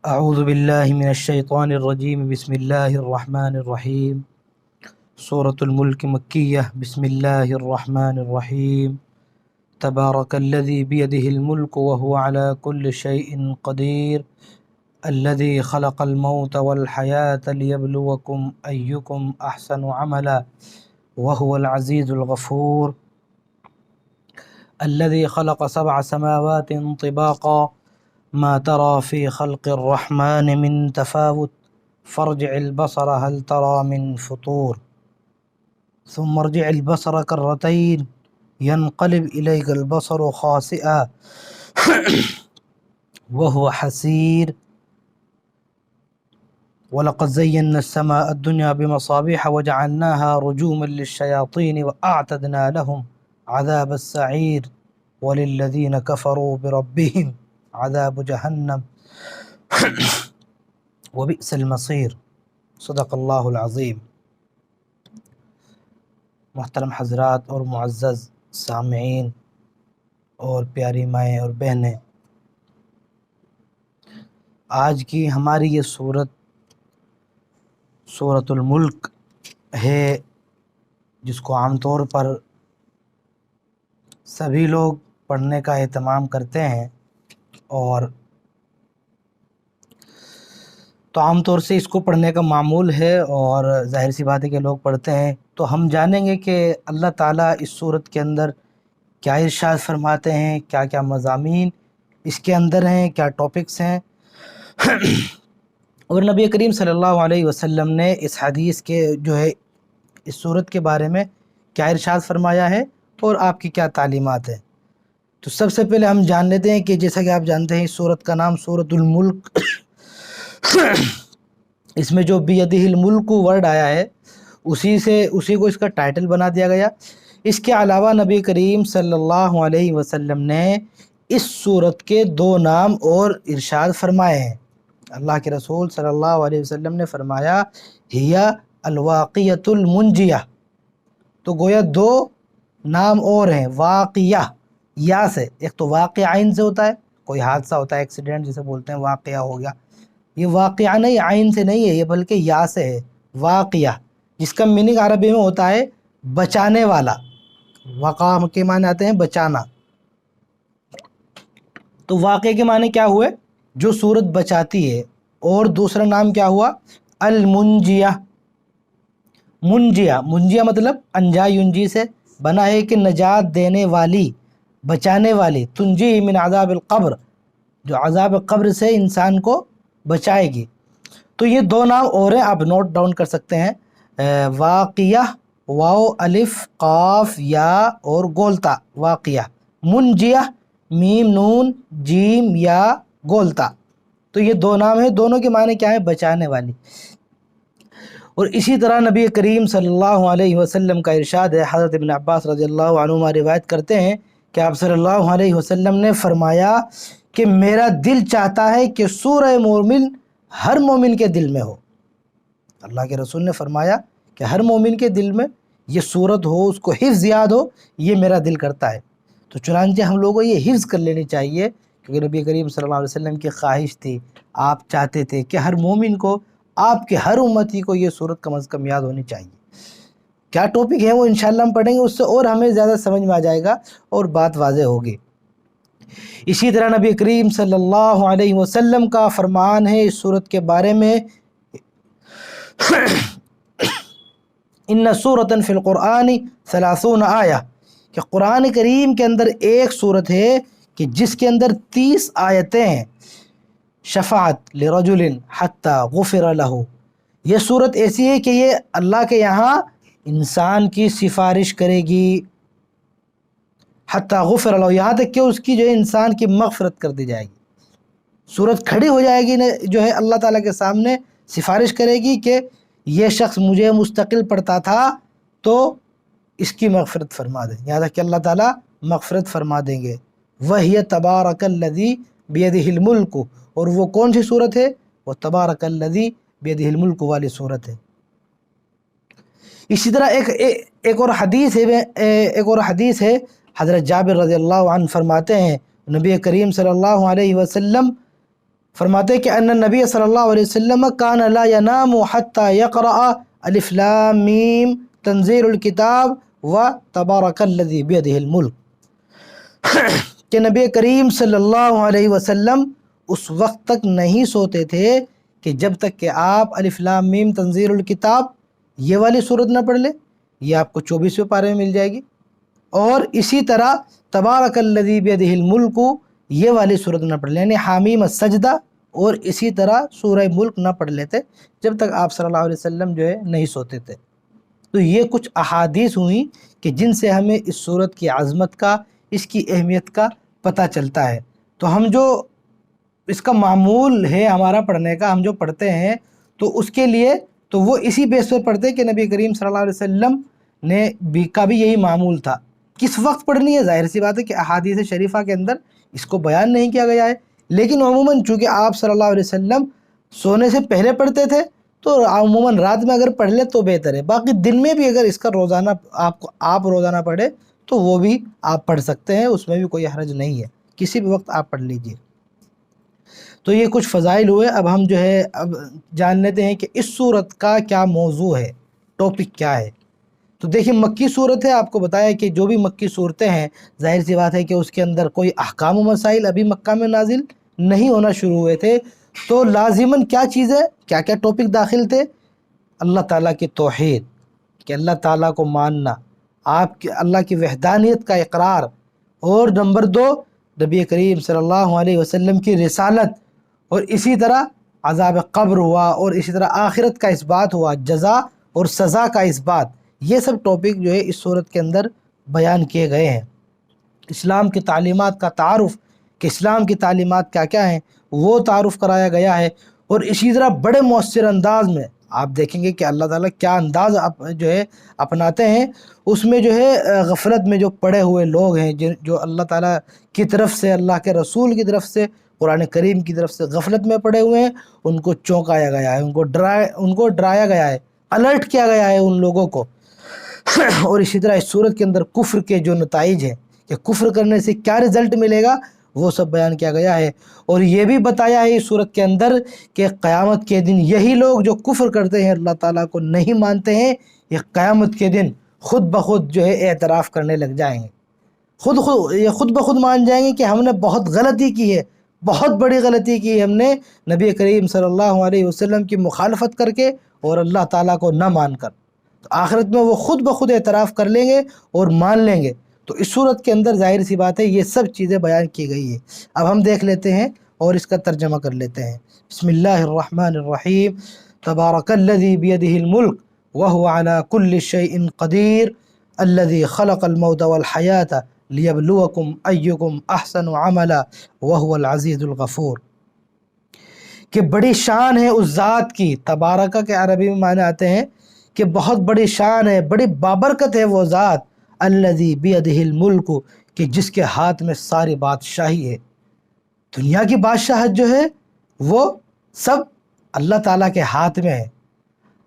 اعوذ باللہ من الشیطان الرجیم بسم اللہ الرحمن الرحیم سورة الملک مکیہ بسم اللہ الرحمن الرحیم تبارک الذی بیدہ الملک وهو على كل شیء قدیر الذی خلق الموت والحیاة لیبلوکم ایکم احسن عملا وهو العزیز الغفور الذي خلق 7 سماوات طباقا ما ترى في خلق الرحمن من تفاوت فارجع البصر هل ترى من فطور ثم ارجع البصر كرتين ينقلب إليك البصر خاسئا وهو حسير ولقد زينا السماء الدنيا بمصابيح وجعلناها رجوما للشياطين وأعتدنا لهم عذاب السعير وللذين كفروا بربهم عذاب جہنم وبئس المصیر صدق اللہ العظیم۔ محترم حضرات اور معزز سامعین اور پیاری مائیں اور بہنیں، آج کی ہماری یہ سورۃ الملک ہے، جس کو عام طور پر سبھی لوگ پڑھنے کا اہتمام کرتے ہیں، اور تو عام طور سے اس کو پڑھنے کا معمول ہے، اور ظاہر سی بات ہے کہ لوگ پڑھتے ہیں۔ تو ہم جانیں گے کہ اللہ تعالیٰ اس صورت کے اندر کیا ارشاد فرماتے ہیں، کیا کیا مضامین اس کے اندر ہیں، کیا ٹاپکس ہیں، اور نبی کریم صلی اللہ علیہ وسلم نے اس حدیث کے اس صورت کے بارے میں کیا ارشاد فرمایا ہے اور آپ کی کیا تعلیمات ہیں۔ تو سب سے پہلے ہم جان لیتے ہیں کہ جیسا کہ آپ جانتے ہیں اس سورت کا نام سورۃ الملک اس میں جو بیدہ الملک ورڈ آیا ہے اسی کو اس کا ٹائٹل بنا دیا گیا۔ اس کے علاوہ نبی کریم صلی اللہ علیہ وسلم نے اس سورت کے 2 نام اور ارشاد فرمائے ہیں۔ اللہ کے رسول صلی اللہ علیہ وسلم نے فرمایا ہی الواقیۃ المنجیہ، تو گویا 2 نام اور ہیں واقیہ یا سے، ایک تو واقعہ عین سے ہوتا ہے، کوئی حادثہ ہوتا ہے، ایکسیڈنٹ جسے بولتے ہیں، واقعہ ہو گیا، یہ واقعہ نہیں عین سے نہیں ہے، یہ بلکہ یا سے ہے، واقعہ، جس کا میننگ عربی میں ہوتا ہے بچانے والا۔ وقع کے معنی آتے ہیں بچانا، تو واقعہ کے معنی کیا ہوئے؟ جو صورت بچاتی ہے۔ اور دوسرا نام کیا ہوا؟ المنجیہ۔ منجیہ مطلب انجا ینجی سے بنا ہے کہ نجات دینے والی، بچانے والی، تنجی من عذاب القبر، جو عذاب قبر سے انسان کو بچائے گی۔ تو یہ 2 نام اور ہیں، آپ نوٹ ڈاؤن کر سکتے ہیں، واقیہ واو الف قاف یا اور گولتا واقیہ، منجیہ میم نون جیم یا گولتا، تو یہ 2 نام ہیں، دونوں کے معنی کیا ہیں؟ بچانے والی۔ اور اسی طرح نبی کریم صلی اللہ علیہ وسلم کا ارشاد ہے، حضرت ابن عباس رضی اللہ عنہما روایت کرتے ہیں کہ آپ صلی اللہ علیہ وسلم نے فرمایا کہ میرا دل چاہتا ہے کہ سورہ مومن ہر مومن کے دل میں ہو۔ اللہ کے رسول نے فرمایا کہ ہر مومن کے دل میں یہ سورت ہو، اس کو حفظ یاد ہو، یہ میرا دل کرتا ہے۔ تو چنانچہ ہم لوگوں کو یہ حفظ کر لینی چاہیے، کیونکہ نبی کریم صلی اللہ علیہ وسلم کی خواہش تھی، آپ چاہتے تھے کہ ہر مومن کو، آپ کے ہر امتی کو یہ سورت کم از کم یاد ہونی چاہیے۔ کیا ٹاپک ہے وہ انشاءاللہ ہم پڑھیں گے، اس سے اور ہمیں زیادہ سمجھ میں آ جائے گا اور بات واضح ہوگی۔ اسی طرح نبی کریم صلی اللہ علیہ وسلم کا فرمان ہے اس سورت کے بارے میں، ان سورۃ فی القرآن 30 آیہ، کہ قرآن کریم کے اندر ایک سورت ہے کہ جس کے اندر 30 آیتیں ہیں، شفاعت لرجل حتی غفر لہ، یہ صورت ایسی ہے کہ یہ اللہ کے یہاں انسان کی سفارش کرے گی، حتی غفر لہ، یہاں تک کہ اس کی انسان کی مغفرت کر دی جائے گی۔ صورت کھڑی ہو جائے گی اللہ تعالیٰ کے سامنے، سفارش کرے گی کہ یہ شخص مجھے مستقل پڑھتا تھا تو اس کی مغفرت فرما دیں، یہاں تک کہ اللہ تعالیٰ مغفرت فرما دیں گے۔ وَهِيَ تَبَارَكَ الَّذِي بِيَدِهِ الْمُلْكُ، اور وہ کون سی صورت ہے؟ وہ تبارک الذی بیدہ الملک والی صورت ہے۔ اسی طرح ایک اور حدیث ہے، حضرت جابر رضی اللہ عنہ فرماتے ہیں نبی کریم صلی اللہ علیہ وسلم فرماتے ہیں کہ ان نبی صلی اللہ علیہ وسلم کان لا ینام حتی یقرأ الف لام میم تنزیل الکتاب و تبارک الذی بیدہ الملک، کہ نبی کریم صلی اللہ علیہ وسلم اس وقت تک نہیں سوتے تھے کہ جب تک کہ آپ الف لام میم تنزیل الکتاب یہ والی صورت نہ پڑھ لیں، یہ آپ کو 24ویں پارے میں مل جائے گی، اور اسی طرح تبارک الذی بیدہ الملک یہ والی صورت نہ پڑھ لیں، یعنی حامیم السجدہ، اور اسی طرح سورہ ملک نہ پڑھ لیتے جب تک آپ صلی اللہ علیہ وسلم جو ہے نہیں سوتے تھے۔ تو یہ کچھ احادیث ہوئیں کہ جن سے ہمیں اس صورت کی عظمت کا، اس کی اہمیت کا پتہ چلتا ہے۔ تو ہم جو اس کا معمول ہے ہمارا پڑھنے کا، ہم جو پڑھتے ہیں تو اس کے لیے تو وہ اسی بیس پر پڑھتے ہیں کہ نبی کریم صلی اللہ علیہ وسلم نے کا بھی یہی معمول تھا۔ کس وقت پڑھنی ہے، ظاہر سی بات ہے کہ احادیث شریفہ کے اندر اس کو بیان نہیں کیا گیا ہے، لیکن عموماً چونکہ آپ صلی اللہ علیہ وسلم سونے سے پہلے پڑھتے تھے تو عموماً رات میں اگر پڑھ لیں تو بہتر ہے، باقی دن میں بھی اگر اس کا روزانہ آپ روزانہ پڑھیں تو وہ بھی آپ پڑھ سکتے ہیں، اس میں بھی کوئی حرج نہیں ہے، کسی بھی وقت آپ پڑھ لیجئے۔ تو یہ کچھ فضائل ہوئے۔ اب ہم جو ہے اب جان لیتے ہیں کہ اس صورت کا کیا موضوع ہے، ٹاپک کیا ہے۔ تو دیکھیں مکی صورت ہے، آپ کو بتایا کہ جو بھی مکی صورتیں ہیں ظاہر سی بات ہے کہ اس کے اندر کوئی احکام و مسائل ابھی مکہ میں نازل نہیں ہونا شروع ہوئے تھے، تو لازماً کیا چیزیں، کیا کیا ٹاپک داخل تھے؟ اللہ تعالیٰ کی توحید، کہ اللہ تعالیٰ کو ماننا، آپ کے اللہ کی وحدانیت کا اقرار، اور نمبر 2 نبی کریم صلی اللہ علیہ وسلم کی رسالت، اور اسی طرح عذاب قبر ہوا، اور اسی طرح آخرت کا اثبات ہوا، جزا اور سزا کا اثبات۔ یہ سب ٹاپک جو ہے اس صورت کے اندر بیان کیے گئے ہیں۔ اسلام کی تعلیمات کا تعارف، کہ اسلام کی تعلیمات کیا کیا ہیں، وہ تعارف کرایا گیا ہے، اور اسی طرح بڑے مؤثر انداز میں آپ دیکھیں گے کہ اللہ تعالیٰ کیا انداز جو ہے اپناتے ہیں۔ اس میں جو ہے غفلت میں جو پڑے ہوئے لوگ ہیں، جو اللہ تعالیٰ کی طرف سے، اللہ کے رسول کی طرف سے، قرآن کریم کی طرف سے غفلت میں پڑے ہوئے ہیں، ان کو چونکایا گیا ہے، ان کو ڈرایا گیا ہے، الرٹ کیا گیا ہے ان لوگوں کو۔ اور اسی طرح اس صورت کے اندر کفر کے جو نتائج ہیں، کہ کفر کرنے سے کیا رزلٹ ملے گا، وہ سب بیان کیا گیا ہے۔ اور یہ بھی بتایا ہے اس صورت کے اندر کہ قیامت کے دن یہی لوگ جو کفر کرتے ہیں، اللہ تعالیٰ کو نہیں مانتے ہیں، یہ قیامت کے دن خود بخود جو ہے اعتراف کرنے لگ جائیں گے، یہ خود بخود مان جائیں گے کہ ہم نے بہت غلطی کی ہے، بہت بڑی غلطی کی ہے ہم نے نبی کریم صلی اللہ علیہ وسلم کی مخالفت کر کے اور اللہ تعالیٰ کو نہ مان کر۔ تو آخرت میں وہ خود بخود اعتراف کر لیں گے اور مان لیں گے۔ تو اس صورت کے اندر ظاہر سی بات ہے یہ سب چیزیں بیان کی گئی ہیں۔ اب ہم دیکھ لیتے ہیں اور اس کا ترجمہ کر لیتے ہیں۔ بسم اللہ الرحمن الرحیم۔ تبارک الذی بیدہ الملک وہو علی کل شیء قدیر الذی خلق الموت والحیاۃ لیبلوکم ایکم احسن عملا وہو العزیز الغفور، کہ بڑی شان ہے اس ذات کی۔ تبارکہ کے عربی میں معنی آتے ہیں کہ بہت بڑی شان ہے، بڑی بابرکت ہے وہ ذات، الذی بیدہ الملک، کہ جس کے ہاتھ میں ساری بادشاہی ہے۔ دنیا کی بادشاہت جو ہے وہ سب اللہ تعالیٰ کے ہاتھ میں ہے۔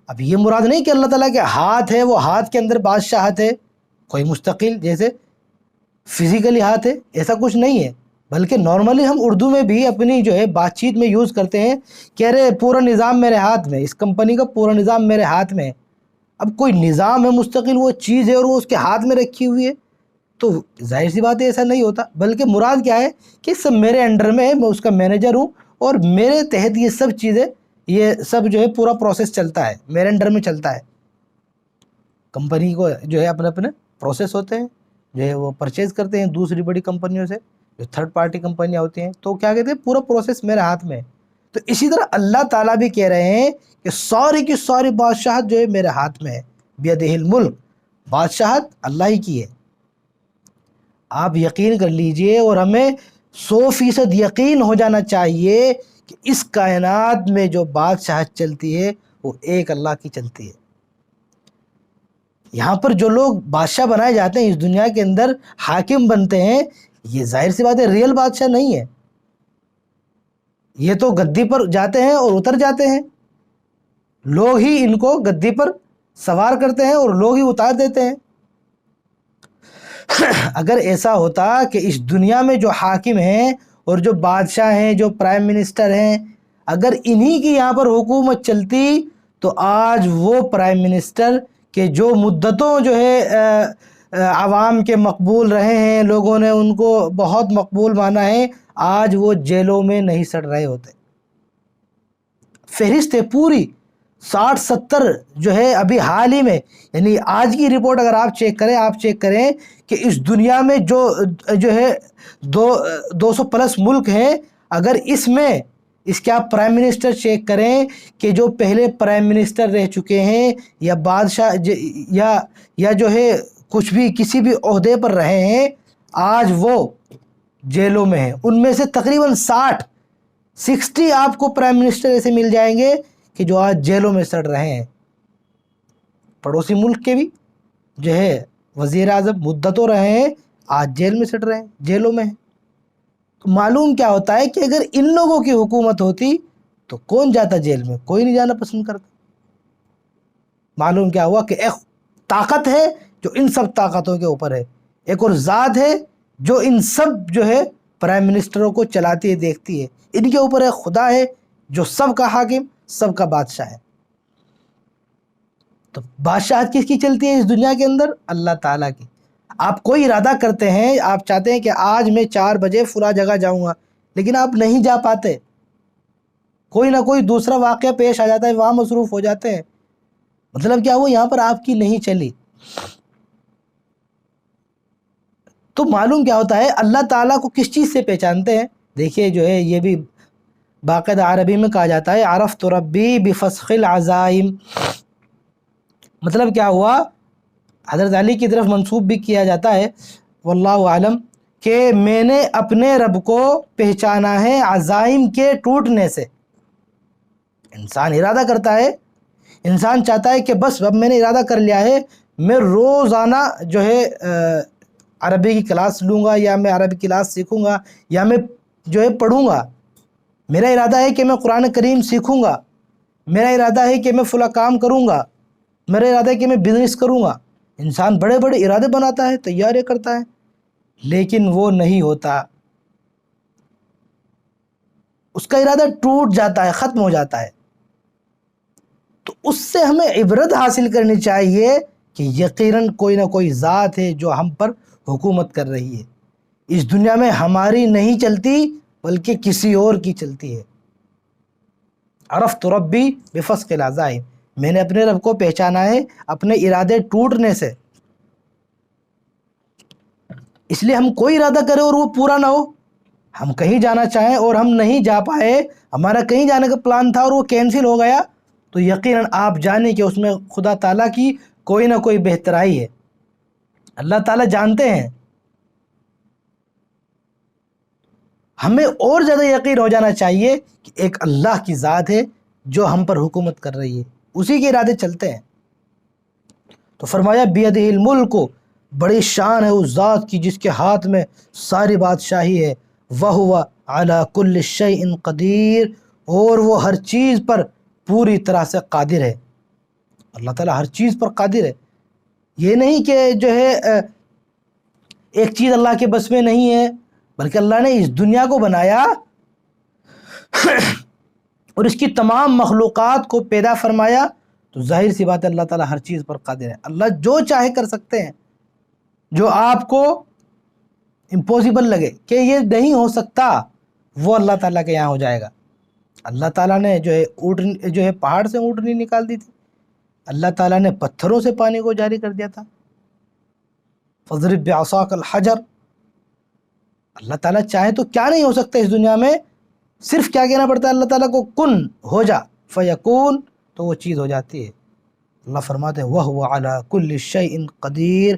اب یہ مراد نہیں کہ اللہ تعالیٰ کے ہاتھ ہے، وہ ہاتھ کے اندر بادشاہت ہے کوئی مستقل، جیسے فزیکلی ہاتھ ہے، ایسا کچھ نہیں ہے، بلکہ نارملی ہم اردو میں بھی اپنی جو ہے بات چیت میں یوز کرتے ہیں کہ ارے پورا نظام میرے ہاتھ میں، اس کمپنی کا پورا نظام میرے ہاتھ میں ہے۔ اب کوئی نظام ہے مستقل، وہ چیز ہے اور وہ اس کے ہاتھ میں رکھی ہوئی ہے، تو ظاہر سی بات ہے ایسا نہیں ہوتا، بلکہ مراد کیا ہے کہ سب میرے انڈر میں ہے، میں اس کا مینیجر ہوں، اور میرے تحت یہ سب چیزیں، یہ سب جو ہے پورا پروسیس چلتا ہے، میرے انڈر میں چلتا ہے۔ کمپنی کو جو ہے اپنے اپنے پروسیس ہوتے ہیں، جو ہے وہ پرچیز کرتے ہیں دوسری بڑی کمپنیوں سے، جو تھرڈ پارٹی کمپنیاں ہوتی ہیں، تو کیا کہتے ہیں پورا پروسیس میرے ہاتھ میں ہے۔ تو اسی طرح اللہ تعالیٰ بھی کہہ رہے ہیں کہ ساری کی ساری بادشاہت جو ہے میرے ہاتھ میں ہے، بیدہ الملک، بادشاہت اللہ ہی کی ہے۔ آپ یقین کر لیجئے، اور ہمیں 100% یقین ہو جانا چاہیے کہ اس کائنات میں جو بادشاہت چلتی ہے وہ ایک اللہ کی چلتی ہے۔ یہاں پر جو لوگ بادشاہ بنائے جاتے ہیں، اس دنیا کے اندر حاکم بنتے ہیں، یہ ظاہر سی بات ہے ریئل بادشاہ نہیں ہے، یہ تو گدی پر جاتے ہیں اور اتر جاتے ہیں، لوگ ہی ان کو گدی پر سوار کرتے ہیں اور لوگ ہی اتار دیتے ہیں۔ اگر ایسا ہوتا کہ اس دنیا میں جو حاکم ہیں اور جو بادشاہ ہیں، جو پرائم منسٹر ہیں، اگر انہی کی یہاں پر حکومت چلتی تو آج وہ پرائم منسٹر کہ جو مدتوں جو ہے عوام کے مقبول رہے ہیں، لوگوں نے ان کو بہت مقبول مانا ہے، آج وہ جیلوں میں نہیں سڑ رہے ہوتے۔ فہرست ہے پوری 60-70 جو ہے ابھی حال ہی میں، یعنی آج کی رپورٹ اگر آپ چیک کریں کہ اس دنیا میں جو ہے 200+ ملک ہیں، اگر اس میں اس کے آپ پرائم منسٹر چیک کریں کہ جو پہلے پرائم منسٹر رہ چکے ہیں یا بادشاہ یا جو ہے کچھ بھی کسی بھی عہدے پر رہے ہیں، آج وہ جیلوں میں ہیں۔ ان میں سے تقریباً 60 آپ کو پرائم منسٹر ایسے مل جائیں گے کہ جو آج جیلوں میں سڑ رہے ہیں۔ پڑوسی ملک کے بھی جو ہے وزیر اعظم مدتوں رہے ہیں، آج جیل میں سڑ رہے ہیں، جیلوں میں ہیں۔ تو معلوم کیا ہوتا ہے کہ اگر ان لوگوں کی حکومت ہوتی تو کون جاتا جیل میں؟ کوئی نہیں جانا پسند کرتا۔ معلوم کیا ہوا کہ ایک طاقت ہے جو ان سب طاقتوں کے اوپر ہے، ایک اور ذات ہے جو ان سب جو ہے پرائم منسٹروں کو چلاتی ہے، دیکھتی ہے۔ ان کے اوپر ایک خدا ہے جو سب کا حاکم، سب کا بادشاہ ہے۔ تو بادشاہت کس کی چلتی ہے اس دنیا کے اندر؟ اللہ تعالیٰ کی۔ آپ کوئی ارادہ کرتے ہیں، آپ چاہتے ہیں کہ آج میں 4 بجے فلاں جگہ جاؤں گا، لیکن آپ نہیں جا پاتے، کوئی نہ کوئی دوسرا واقعہ پیش آ جاتا ہے، وہاں مصروف ہو جاتے ہیں۔ مطلب کیا ہوا؟ یہاں پر آپ کی نہیں چلی۔ تو معلوم کیا ہوتا ہے؟ اللہ تعالیٰ کو کس چیز سے پہچانتے ہیں؟ دیکھیے جو ہے یہ بھی باقاعدہ عربی میں کہا جاتا ہے عرفت ربی بفسخ العزائم۔ مطلب کیا ہوا؟ حضرت علی کی طرف منسوب بھی کیا جاتا ہے واللہ عالم کہ میں نے اپنے رب کو پہچانا ہے عزائم کے ٹوٹنے سے۔ انسان ارادہ کرتا ہے، انسان چاہتا ہے کہ بس اب میں نے ارادہ کر لیا ہے، میں روزانہ جو ہے عربی کی کلاس لوں گا، یا میں عربی کلاس سیکھوں گا، یا میں جو ہے پڑھوں گا۔ میرا ارادہ ہے کہ میں قرآن کریم سیکھوں گا، میرا ارادہ ہے کہ میں فلاں کام کروں گا، میرا ارادہ ہے کہ میں بزنس کروں گا۔ انسان بڑے بڑے ارادے بناتا ہے، تیاری کرتا ہے، لیکن وہ نہیں ہوتا، اس کا ارادہ ٹوٹ جاتا ہے، ختم ہو جاتا ہے۔ تو اس سے ہمیں عبرت حاصل کرنی چاہیے کہ یقیناً کوئی نہ کوئی ذات ہے جو ہم پر حکومت کر رہی ہے۔ اس دنیا میں ہماری نہیں چلتی بلکہ کسی اور کی چلتی ہے۔ عرفت ربی بفسخ العزائم، میں نے اپنے رب کو پہچانا ہے اپنے ارادے ٹوٹنے سے۔ اس لیے ہم کوئی ارادہ کریں اور وہ پورا نہ ہو، ہم کہیں جانا چاہیں اور ہم نہیں جا پائے، ہمارا کہیں جانے کا پلان تھا اور وہ کینسل ہو گیا، تو یقیناً آپ جانیں کہ اس میں خدا تعالیٰ کی کوئی نہ کوئی بہترائی ہے۔ اللہ تعالیٰ جانتے ہیں۔ ہمیں اور زیادہ یقین ہو جانا چاہیے کہ ایک اللہ کی ذات ہے جو ہم پر حکومت کر رہی ہے، اسی کے ارادے چلتے ہیں۔ تو فرمایا بیدہ الملک، بڑی شان ہے اس ذات کی جس کے ہاتھ میں ساری بادشاہی ہے، وَهُوَ عَلَى كُلِّ شَيْءٍ قدیر، اور وہ ہر چیز پر پوری طرح سے قادر ہے۔ اللہ تعالیٰ ہر چیز پر قادر ہے۔ یہ نہیں کہ جو ہے ایک چیز اللہ کے بس میں نہیں ہے، بلکہ اللہ نے اس دنیا کو بنایا اور اس کی تمام مخلوقات کو پیدا فرمایا، تو ظاہر سی بات ہے اللہ تعالیٰ ہر چیز پر قادر ہے۔ اللہ جو چاہے کر سکتے ہیں، جو آپ کو امپوسیبل لگے کہ یہ نہیں ہو سکتا، وہ اللہ تعالیٰ کے یہاں ہو جائے گا۔ اللہ تعالیٰ نے جو ہے پہاڑ سے اونٹنی نکال دی تھی، اللہ تعالیٰ نے پتھروں سے پانی کو جاری کر دیا تھا، فَاضْرِبْ بِعَصَاكَ الْحَجَرَ۔ اللہ تعالیٰ چاہے تو کیا نہیں ہو سکتا اس دنیا میں، صرف کیا کہنا پڑتا ہے اللہ تعالیٰ کو، کن ہو جا، فیکون، تو وہ چیز ہو جاتی ہے۔ اللہ فرماتے ہیں وَهُوَ عَلَى كُلِّ شَيْءٍ قدیر،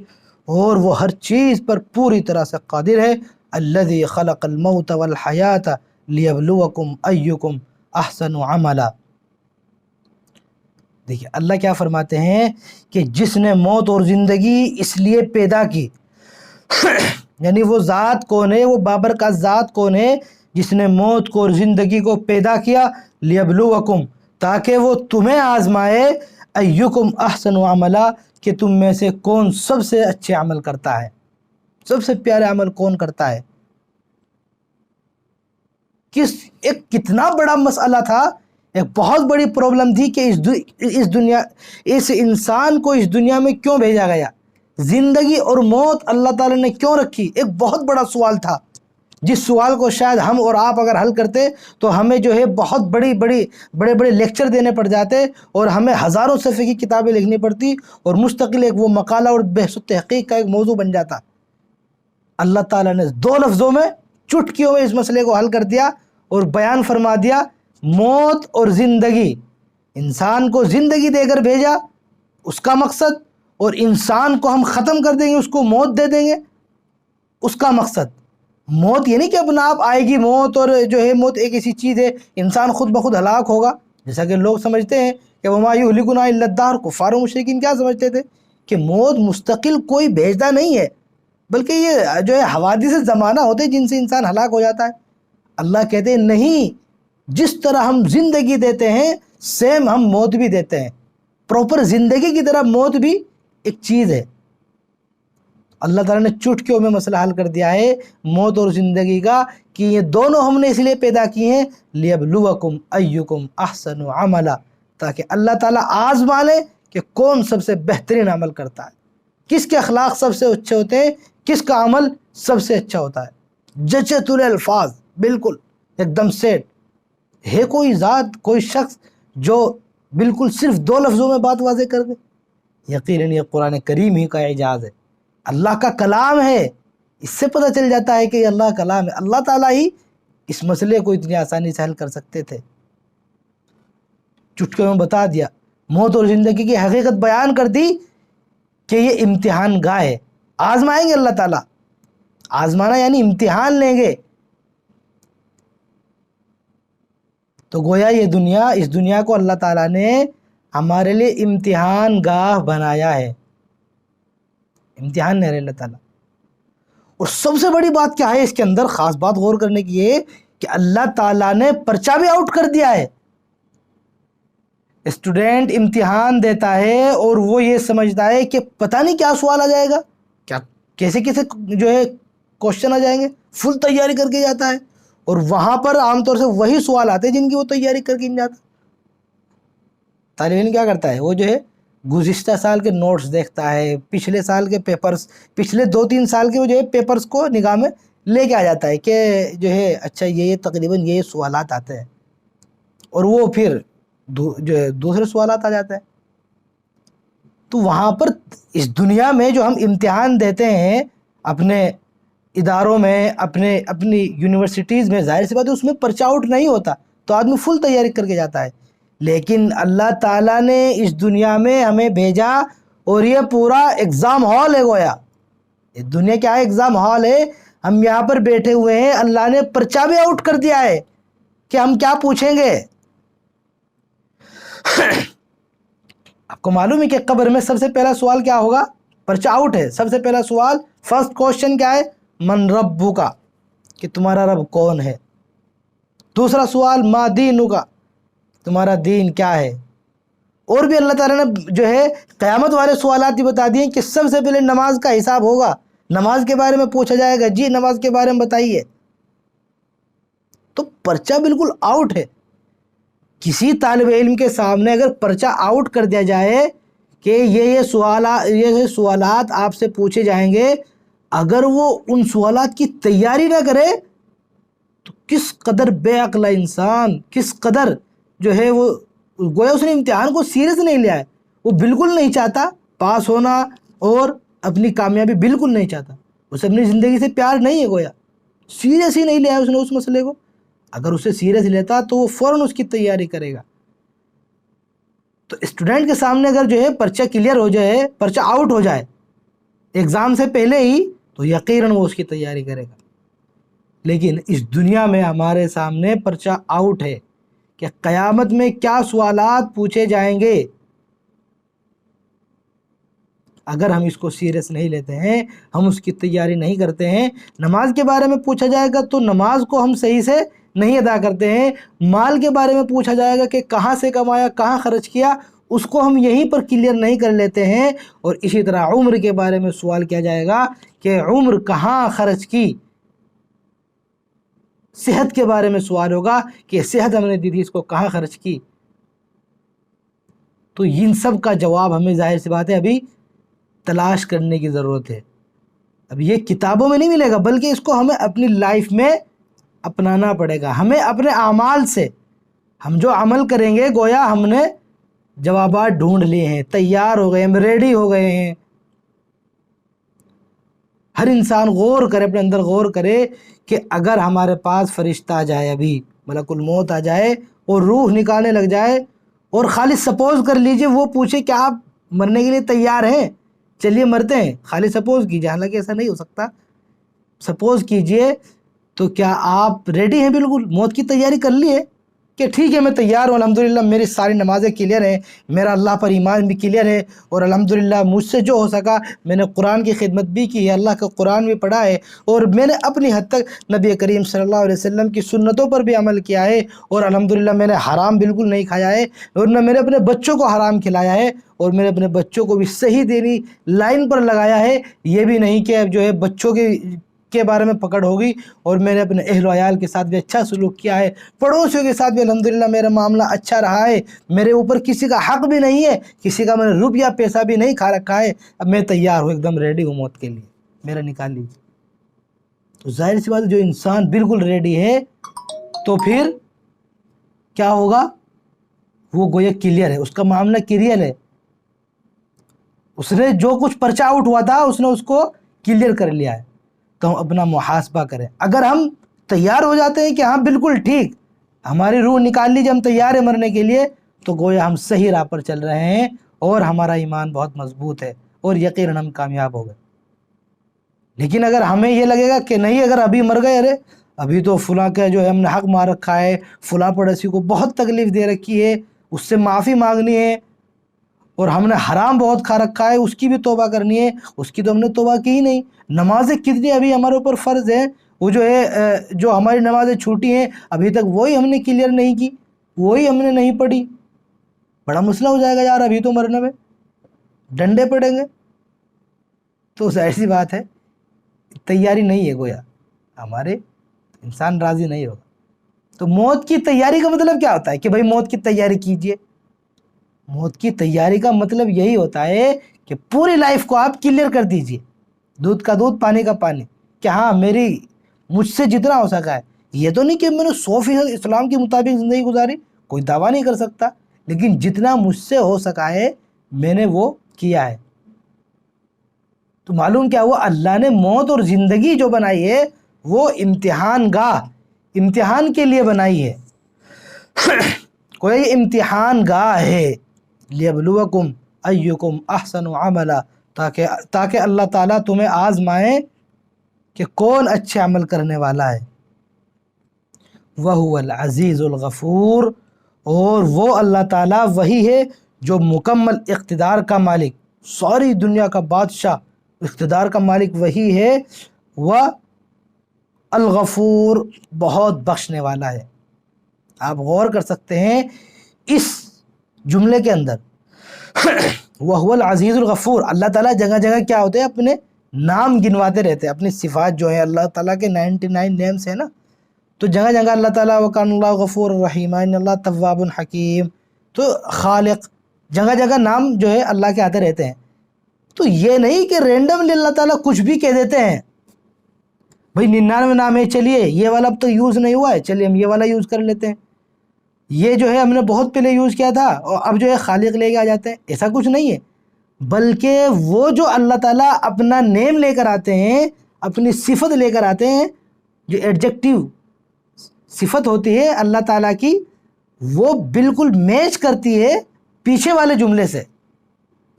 اور وہ ہر چیز پر پوری طرح سے قادر ہے۔ الَّذِي خَلَقَ الْمَوْتَ وَالْحَيَاةَ لِيَبْلُوَكُمْ أَيُّكُمْ أَحْسَنُ عَمَلًا۔ دیکھیں اللہ کیا فرماتے ہیں کہ جس نے موت اور زندگی اس لیے پیدا کی، یعنی وہ ذات کون ہے، وہ بابرکت ذات کون ہے جس نے موت کو اور زندگی کو پیدا کیا، لیبلوکم، تاکہ وہ تمہیں آزمائے، ایکم احسن عملا، کہ تم میں سے کون سب سے اچھے عمل کرتا ہے، سب سے پیارے عمل کون کرتا ہے۔ ایک کتنا بڑا مسئلہ تھا، ایک بہت بڑی پرابلم تھی کہ اس انسان کو اس دنیا میں کیوں بھیجا گیا، زندگی اور موت اللہ تعالیٰ نے کیوں رکھی، ایک بہت بڑا سوال تھا، جس سوال کو شاید ہم اور آپ اگر حل کرتے تو ہمیں جو ہے بہت بڑے بڑے لیکچر دینے پڑ جاتے، اور ہمیں ہزاروں صفحے کی کتابیں لکھنی پڑتی، اور مستقل ایک وہ مقالہ اور بحث و تحقیق کا ایک موضوع بن جاتا۔ اللہ تعالیٰ نے 2 لفظوں میں، چٹکیوں میں اس مسئلے کو حل کر دیا اور بیان فرما دیا، موت اور زندگی۔ انسان کو زندگی دے کر بھیجا، اس کا مقصد، اور انسان کو ہم ختم کر دیں گے، اس کو موت دے دیں گے، اس کا مقصد۔ موت یہ نہیں کہ اپنا آپ آئے گی موت، اور جو ہے موت ایک ایسی چیز ہے انسان خود بخود ہلاک ہوگا، جیسا کہ لوگ سمجھتے ہیں کہ وما یہلکنا الا الدہر۔ کفار و مشرکین کیا سمجھتے تھے کہ موت مستقل کوئی بھیجتا نہیں ہے، بلکہ یہ جو ہے حوادث زمانہ ہوتے ہیں جن سے انسان ہلاک ہو جاتا ہے۔ اللہ کہتے ہیں نہیں، جس طرح ہم زندگی دیتے ہیں سیم ہم موت بھی دیتے ہیں، پراپر زندگی کی طرح موت بھی ایک چیز ہے۔ اللہ تعالیٰ نے چٹکیوں میں مسئلہ حل کر دیا ہے موت اور زندگی کا، کہ یہ دونوں ہم نے اس لیے پیدا کیے ہیں لیبلوکم ایکم احسن عملا، تاکہ اللہ تعالیٰ آزما لے کہ کون سب سے بہترین عمل کرتا ہے، کس کے اخلاق سب سے اچھے ہوتے ہیں، کس کا عمل سب سے اچھا ہوتا ہے۔ جچت الالفاظ، بالکل ایک دم سیٹ ہے۔ کوئی ذات، کوئی شخص جو بالکل صرف 2 لفظوں میں بات واضح کر دے؟ یقیناً یہ قرآن کریم ہی کا اعجاز ہے، اللہ کا کلام ہے۔ اس سے پتہ چل جاتا ہے کہ یہ اللہ کا کلام ہے، اللہ تعالیٰ ہی اس مسئلے کو اتنی آسانی سے حل کر سکتے تھے۔ چٹکے میں بتا دیا، موت اور زندگی کی حقیقت بیان کر دی کہ یہ امتحان گاہ ہے، آزمائیں گے اللہ تعالیٰ۔ آزمانا یعنی امتحان لیں گے۔ تو گویا یہ دنیا، اس دنیا کو اللہ تعالیٰ نے ہمارے لیے امتحان گاہ بنایا ہے، امتحان لے رہے اللہ تعالیٰ۔ اور سب سے بڑی بات کیا ہے اس کے اندر، خاص بات غور کرنے کی یہ کہ اللہ تعالیٰ نے پرچہ بھی آؤٹ کر دیا ہے۔ اسٹوڈنٹ امتحان دیتا ہے اور وہ یہ سمجھتا ہے کہ پتہ نہیں کیا سوال آ جائے گا، کیسے جو ہے کوشچن آ جائیں گے، فل تیاری کر کے جاتا ہے، اور وہاں پر عام طور سے وہی سوال آتے ہیں جن کی وہ تیاری کر کے نہیں جاتا۔ طالب علم کیا کرتا ہے، وہ جو ہے گزشتہ سال کے نوٹس دیکھتا ہے، پچھلے سال کے پیپرز، پچھلے 2-3 سال کے وہ جو ہے پیپرز کو نگاہ میں لے کے آ جاتا ہے کہ جو ہے اچھا یہ تقریباً یہ سوالات آتے ہیں، اور وہ پھر جو ہے دوسرے سوالات آ جاتے ہیں۔ تو وہاں پر اس دنیا میں جو ہم امتحان دیتے ہیں اپنے اداروں میں، اپنی یونیورسٹیز میں، ظاہر سی بات ہے اس میں پرچہ آؤٹ نہیں ہوتا، تو آدمی فل تیاری کر کے جاتا ہے۔ لیکن اللہ تعالیٰ نے اس دنیا میں ہمیں بھیجا، اور یہ پورا ایگزام ہال ہے گویا۔ یہ دنیا کیا ہے؟ ایگزام ہال ہے۔ ہم یہاں پر بیٹھے ہوئے ہیں، اللہ نے پرچہ بھی آؤٹ کر دیا ہے کہ ہم کیا پوچھیں گے۔ آپ کو معلوم ہے کہ قبر میں سب سے پہلا سوال کیا ہوگا؟ پرچہ آؤٹ ہے۔ سب سے پہلا سوال، فرسٹ کوشچن کیا ہے؟ من ربک، کہ تمہارا رب کون ہے۔ دوسرا سوال ما دینک، تمہارا دین کیا ہے۔ اور بھی اللہ تعالیٰ نے جو ہے قیامت والے سوالات بھی بتا دیے کہ سب سے پہلے نماز کا حساب ہوگا، نماز کے بارے میں پوچھا جائے گا، جی نماز کے بارے میں بتائیے۔ تو پرچہ بالکل آؤٹ ہے۔ کسی طالب علم کے سامنے اگر پرچہ آؤٹ کر دیا جائے کہ یہ سوالات آپ سے پوچھے جائیں گے، اگر وہ ان سوالات کی تیاری نہ کرے تو کس قدر بے عقل انسان، کس قدر جو ہے وہ گویا اس نے امتحان کو سیریس نہیں لیا ہے، وہ بالکل نہیں چاہتا پاس ہونا اور اپنی کامیابی بالکل نہیں چاہتا، اسے اپنی زندگی سے پیار نہیں ہے، گویا سیریس ہی نہیں لیا اس نے اس مسئلے کو۔ اگر اسے سیریس لیتا تو وہ فوراً اس کی تیاری کرے گا۔ تو اسٹوڈنٹ کے سامنے اگر جو ہے پرچہ کلیئر ہو جائے، پرچہ آؤٹ ہو جائے ایگزام سے پہلے ہی، تو یقیناً وہ اس کی تیاری کرے گا۔ لیکن اس دنیا میں ہمارے سامنے پرچہ آؤٹ ہے کہ قیامت میں کیا سوالات پوچھے جائیں گے۔ اگر ہم اس کو سیریس نہیں لیتے ہیں، ہم اس کی تیاری نہیں کرتے ہیں، نماز کے بارے میں پوچھا جائے گا تو نماز کو ہم صحیح سے نہیں ادا کرتے ہیں، مال کے بارے میں پوچھا جائے گا کہ کہاں سے کمایا، کہاں خرچ کیا، اس کو ہم یہیں پر کلیئر نہیں کر لیتے ہیں، اور اسی طرح عمر کے بارے میں سوال کیا جائے گا کہ عمر کہاں خرچ کی۔ صحت کے بارے میں سوال ہوگا کہ صحت ہم نے دی تھی، اس کو کہاں خرچ کی. تو ان سب کا جواب ہمیں ظاہر سی بات ہے ابھی تلاش کرنے کی ضرورت ہے. اب یہ کتابوں میں نہیں ملے گا، بلکہ اس کو ہمیں اپنی لائف میں اپنانا پڑے گا. ہمیں اپنے اعمال سے ہم جو عمل کریں گے گویا ہم نے جوابات ڈھونڈ لیے ہیں، تیار ہو گئے، ہم ریڈی ہو گئے ہیں. ہر انسان غور کرے، اپنے اندر غور کرے کہ اگر ہمارے پاس فرشتہ آ جائے، ابھی ملک الموت آ جائے اور روح نکالنے لگ جائے، اور خالی سپوز کر لیجئے وہ پوچھے کہ آپ مرنے کے لیے تیار ہیں، چلیے مرتے ہیں، خالی سپوز کیجئے، حالانکہ ایسا نہیں ہو سکتا. سپوز کیجئے تو کیا آپ ریڈی ہیں؟ بالکل موت کی تیاری کر لیے کہ ٹھیک ہے میں تیار ہوں، الحمدللہ میری ساری نمازیں کلیئر ہیں، میرا اللہ پر ایمان بھی کلیئر ہے، اور الحمدللہ مجھ سے جو ہو سکا میں نے قرآن کی خدمت بھی کی ہے، اللہ کا قرآن بھی پڑھا ہے، اور میں نے اپنی حد تک نبی کریم صلی اللہ علیہ وسلم کی سنتوں پر بھی عمل کیا ہے، اور الحمدللہ میں نے حرام بالکل نہیں کھایا ہے، اور نہ میں نے اپنے بچوں کو حرام کھلایا ہے، اور میں نے اپنے بچوں کو بھی صحیح دینی لائن پر لگایا ہے. یہ بھی نہیں کہ اب جو ہے بچوں کے بارے میں پکڑ ہوگی، اور میں نے اپنے اہل و عیال کے ساتھ بھی اچھا سلوک کیا ہے، پڑوسیوں کے ساتھ بھی الحمدللہ میرا معاملہ اچھا رہا ہے، میرے اوپر کسی کا حق بھی نہیں ہے، کسی کا میں نے روپیہ پیسہ بھی نہیں کھا رکھا ہے، اب میں تیار ہوں، ایک دم ریڈی ہوں موت کے لیے، میرا نکال لیجیے. تو ظاہر سی بات ہے جو انسان بالکل ریڈی ہے تو پھر کیا ہوگا، وہ گویا کلیئر ہے، اس کا معاملہ کلیئر ہے، اس نے جو کچھ پرچہ آؤٹ ہوا تھا اس نے اس کو کلیئر کر لیا ہے. تو ہم اپنا محاسبہ کریں. اگر ہم تیار ہو جاتے ہیں کہ ہاں بالکل ٹھیک، ہماری روح نکال لیجیے، ہم تیار ہیں مرنے کے لیے، تو گویا ہم صحیح راہ پر چل رہے ہیں، اور ہمارا ایمان بہت مضبوط ہے، اور یقیناً ہم کامیاب ہو گئے. لیکن اگر ہمیں یہ لگے گا کہ نہیں، اگر ابھی مر گئے، ارے ابھی تو فلاں کا جو ہے ہم نے حق مار رکھا ہے، فلاں پڑوسی کو بہت تکلیف دے رکھی ہے، اس سے معافی مانگنی ہے، اور ہم نے حرام بہت کھا رکھا ہے، اس کی بھی توبہ کرنی ہے، اس کی تو ہم نے توبہ کی ہی نہیں. نمازیں کتنی ابھی ہمارے اوپر فرض ہیں، وہ جو ہے جو ہماری نمازیں چھوٹی ہیں ابھی تک وہی ہم نے کلیئر نہیں کی، وہی ہم نے نہیں پڑھی. بڑا مسئلہ ہو جائے گا یار، ابھی تو مرنے میں ڈنڈے پڑیں گے. تو ظاہر سی بات ہے تیاری نہیں ہے، گویا ہمارے انسان راضی نہیں ہوگا. تو موت کی تیاری کا مطلب کیا ہوتا ہے کہ بھائی موت کی تیاری کیجئے؟ موت کی تیاری کا مطلب یہی ہوتا ہے کہ پوری لائف کو آپ کلیئر کر دیجئے، دودھ کا دودھ پانی کا پانی، کہ ہاں مجھ سے جتنا ہو سکا ہے. یہ تو نہیں کہ میں نے 100% اسلام کے مطابق زندگی گزاری، کوئی دعویٰ نہیں کر سکتا، لیکن جتنا مجھ سے ہو سکا ہے میں نے وہ کیا ہے. تو معلوم کیا ہوا، اللہ نے موت اور زندگی جو بنائی ہے وہ امتحان کے لیے بنائی ہے. کوئی امتحان گاہ ہے، لیبلوکم ایکم احسن عملا، تاکہ اللہ تعالیٰ تمہیں آزمائے کہ کون اچھے عمل کرنے والا ہے. وَهُوَ الْعَزِيزُ الْغَفُورُ، اور وہ اللہ تعالیٰ وہی ہے جو مکمل اقتدار کا مالک، ساری دنیا کا بادشاہ، اقتدار کا مالک وہی ہے. وہ الغفور، بہت بخشنے والا ہے. آپ غور کر سکتے ہیں اس جملے کے اندر، وَهُوَ الْعَزِيزُ الْغَفُورُ، اللہ تعالیٰ جگہ جگہ کیا ہوتے ہیں، اپنے نام گنواتے رہتے ہیں، اپنی صفات جو ہیں اللہ تعالیٰ کے 99 نیمز ہیں نا، تو جگہ جگہ اللہ تعالیٰ وَكَانَ اللَّهُ غَفُورًا رَحِيمًا، إِنَّ اللَّهَ تَوَّابٌ حَكِيمٌ، تو خالق، جگہ جگہ نام جو ہے اللہ کے آتے رہتے ہیں. تو یہ نہیں کہ رینڈملی اللہ تعالیٰ کچھ بھی کہہ دیتے ہیں، بھائی 99 نام ہے، چلیے یہ والا اب تو یوز نہیں ہوا ہے، چلیے ہم یہ والا یوز کر لیتے ہیں، یہ جو ہے ہم نے بہت پہلے یوز کیا تھا اور اب جو ہے خالق لے کے آ جاتے ہیں. ایسا کچھ نہیں ہے، بلکہ وہ جو اللہ تعالیٰ اپنا نیم لے کر آتے ہیں، اپنی صفت لے کر آتے ہیں، جو ایڈجیکٹیو صفت ہوتی ہے اللہ تعالیٰ کی، وہ بالکل میچ کرتی ہے پیچھے والے جملے سے.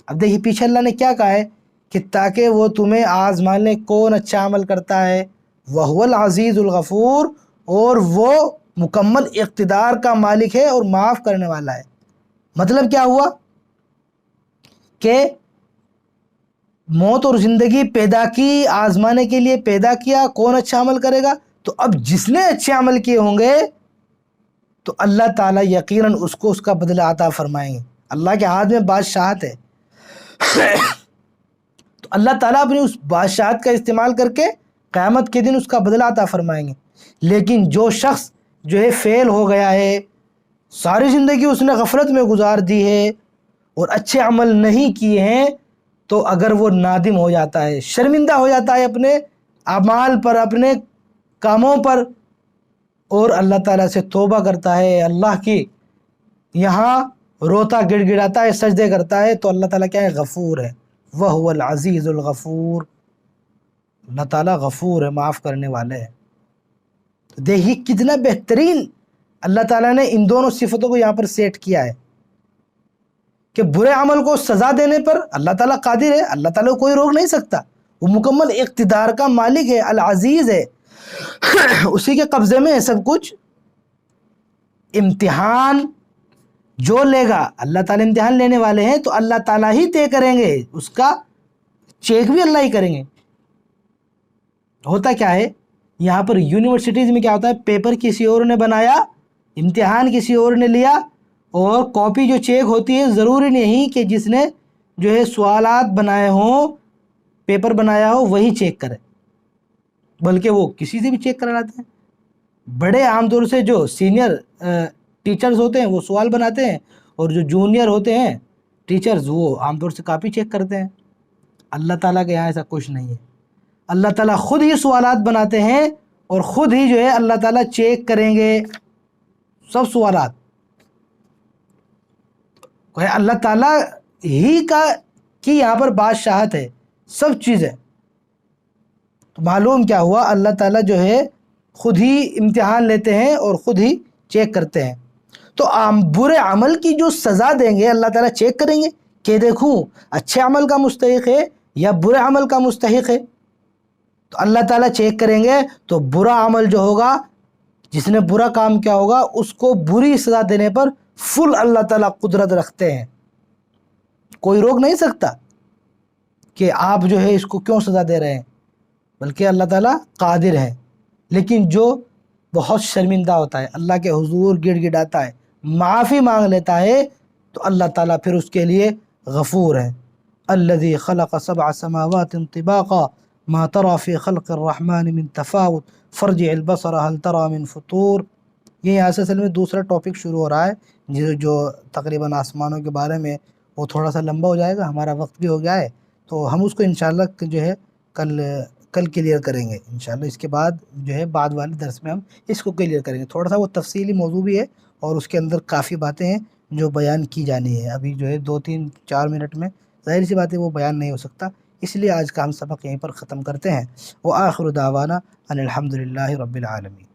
اب دیکھیے پیچھے اللہ نے کیا کہا ہے کہ تاکہ وہ تمہیں آزما لے کون اچھا عمل کرتا ہے. وَهُوَ الْعَزِيزُ الْغَفُورُ، اور وہ مکمل اقتدار کا مالک ہے اور معاف کرنے والا ہے. مطلب کیا ہوا کہ موت اور زندگی پیدا کی، آزمانے کے لیے پیدا کیا، کون اچھا عمل کرے گا. تو اب جس نے اچھے عمل کیے ہوں گے تو اللہ تعالیٰ یقیناً اس کو اس کا بدلہ عطا فرمائیں گے. اللہ کے ہاتھ میں بادشاہت ہے، تو اللہ تعالیٰ اپنی اس بادشاہت کا استعمال کر کے قیامت کے دن اس کا بدلہ عطا فرمائیں گے. لیکن جو شخص جو ہے فیل ہو گیا ہے، ساری زندگی اس نے غفلت میں گزار دی ہے اور اچھے عمل نہیں کیے ہیں، تو اگر وہ نادم ہو جاتا ہے، شرمندہ ہو جاتا ہے اپنے اعمال پر، اپنے کاموں پر، اور اللہ تعالیٰ سے توبہ کرتا ہے، اللہ کی یہاں روتا گڑ گڑاتا ہے، سجدے کرتا ہے، تو اللہ تعالیٰ کیا ہے؟ غفور ہے، وَهُوَ الْعَزِيزُ الْغَفُورُ، اللہ تعالیٰ غفور ہے، معاف کرنے والے ہے۔ تو دیکھیے کتنا بہترین اللہ تعالیٰ نے ان دونوں صفتوں کو یہاں پر سیٹ کیا ہے کہ برے عمل کو سزا دینے پر اللہ تعالیٰ قادر ہے، اللہ تعالیٰ کو کوئی روک نہیں سکتا، وہ مکمل اقتدار کا مالک ہے، العزیز ہے، اسی کے قبضے میں ہے سب کچھ۔ امتحان جو لے گا، اللہ تعالیٰ امتحان لینے والے ہیں تو اللہ تعالیٰ ہی طے کریں گے، اس کا چیک بھی اللہ ہی کریں گے۔ ہوتا کیا ہے یہاں پر یونیورسٹیز میں، کیا ہوتا ہے؟ پیپر کسی اور نے بنایا، امتحان کسی اور نے لیا، اور کاپی جو چیک ہوتی ہے ضروری نہیں کہ جس نے جو ہے سوالات بنائے ہوں، پیپر بنایا ہو، وہی چیک کرے، بلکہ وہ کسی سے بھی چیک کرا لاتے ہیں۔ بڑے عام طور سے جو سینئر ٹیچرز ہوتے ہیں وہ سوال بناتے ہیں، اور جو جونیئر ہوتے ہیں ٹیچرز وہ عام طور سے کاپی چیک کرتے ہیں۔ اللہ تعالیٰ کے یہاں ایسا کچھ نہیں ہے، اللہ تعالیٰ خود ہی سوالات بناتے ہیں اور خود ہی جو ہے اللہ تعالیٰ چیک کریں گے سب سوالات۔ اللہ تعالیٰ ہی کی یہاں پر بادشاہت ہے، سب چیزیں۔ تو معلوم کیا ہوا؟ اللہ تعالیٰ جو ہے خود ہی امتحان لیتے ہیں اور خود ہی چیک کرتے ہیں۔ تو برے عمل کی جو سزا دیں گے اللہ تعالیٰ چیک کریں گے کہ دیکھوں اچھے عمل کا مستحق ہے یا برے عمل کا مستحق ہے۔ تو اللہ تعالیٰ چیک کریں گے، تو برا عمل جو ہوگا، جس نے برا کام کیا ہوگا، اس کو بری سزا دینے پر فل اللہ تعالیٰ قدرت رکھتے ہیں، کوئی روک نہیں سکتا کہ آپ جو ہے اس کو کیوں سزا دے رہے ہیں، بلکہ اللہ تعالیٰ قادر ہے۔ لیکن جو بہت شرمندہ ہوتا ہے، اللہ کے حضور گڑ گڑاتا ہے، معافی مانگ لیتا ہے، تو اللہ تعالیٰ پھر اس کے لیے غفور ہے۔ الذی خلق سبع سماوات طباقا ما ترى في خلق الرحمن من تفاوت فرجع البصر هل ترى من فطور۔ یہ یہاں سے اصل میں دوسرا ٹاپک شروع ہو رہا ہے جو تقریباً آسمانوں کے بارے میں، وہ تھوڑا سا لمبا ہو جائے گا، ہمارا وقت بھی ہو گیا ہے، تو ہم اس کو انشاءاللہ جو ہے کل کلیئر کریں گے انشاءاللہ۔ اس کے بعد جو ہے بعد والے درس میں ہم اس کو کلیئر کریں گے۔ تھوڑا سا وہ تفصیلی موضوع بھی ہے اور اس کے اندر کافی باتیں ہیں جو بیان کی جانی ہے، ابھی جو ہے 2-3-4 منٹ میں ظاہر سی بات ہے وہ بیان نہیں ہو سکتا، اس لیے آج کا ہم سبق یہیں پر ختم کرتے ہیں۔ وآخر دعوانا ان الحمد للہ رب العالمین۔